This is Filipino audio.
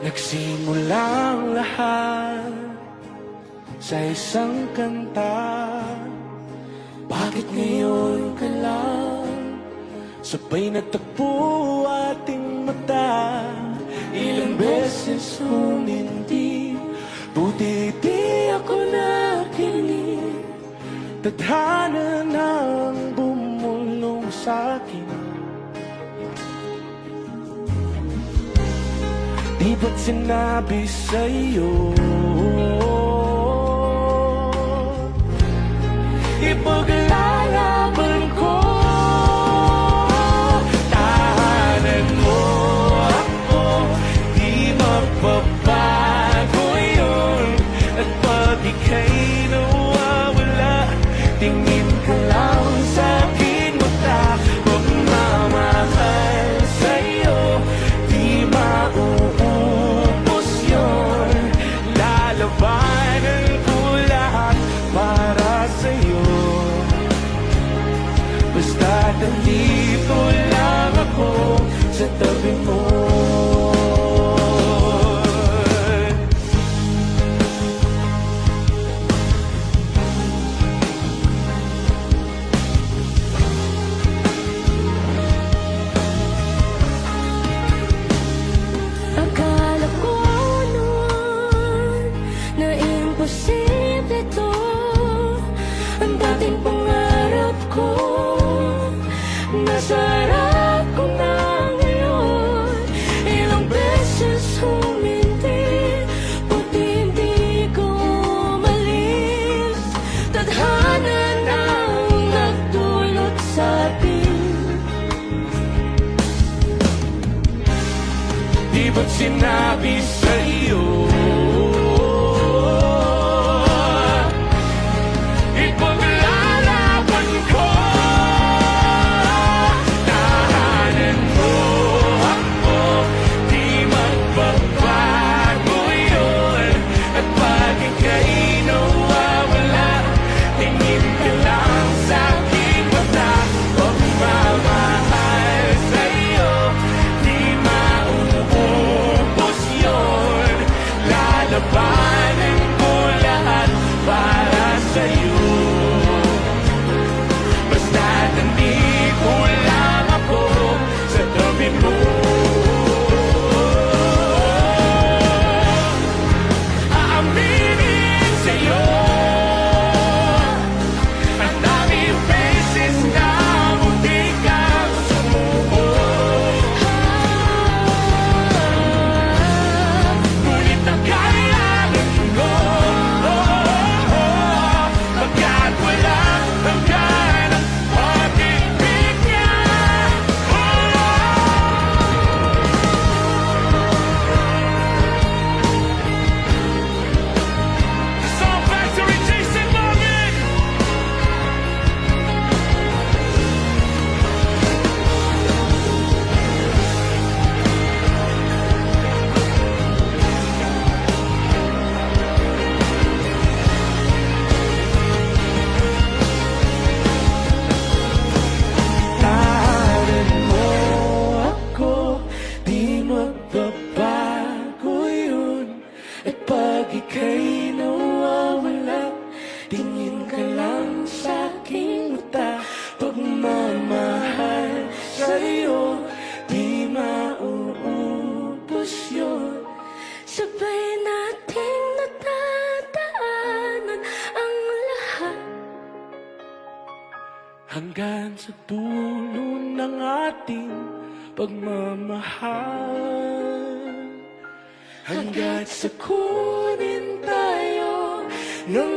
Nagsimula ang lahat sa isang kanta. Bakit ngayon ka lang sabay natagpo ating mata? Ilang beses humindi, buti di ako nakinig. Tadhana nang bumulong sa'kin. Di ba't sinabi sa'yo ipaglalaban ko? Tahanan mo ako, di magbabago yun. At pag ika'y nawawala, tingin ka lang sa'king mata. Pagmamahal sa'yo, di mauubos yun. Lalabanan ko lahat para sa'yo. Basta't nandito lang ako sa tabi mo. Akala ko noon na imposible to, ang dating pangarap ko. Nasa harap ko na ngayon. Ilang beses humindi, buti hindi ko umalis. Tadhana nang nagdulot sa'tin. Di ba't sinabi sa'yo ipaglalaban ko? Tahanan mo ako, di magbabago yun. At pag ika'y nawawala, tingin ka lang sa'king mata. Pagmamahal sa'yo, di mauubos yun. Lalabanan ko lahat para sa'yo. Basta't nandito lang ako sa tabi mo. Aaminin sa'yo, ang daming beses na munti kang sumuko. Ngunit ang kailangan ko, pagkat walang hanggan ang pag-ibig niya. The Song Factory, Jason Morgan. Tahanan mo ako, di magbabago yun. At pag ika'y nawawala, tingin ka lang sa'king mata. Pagmamahal sa'yo, di mauubos yun. Sabay nating natataanan ang lahat. Hanggang sa dulo ng ating pagmamahal. Hanggat sa kunin tayo ng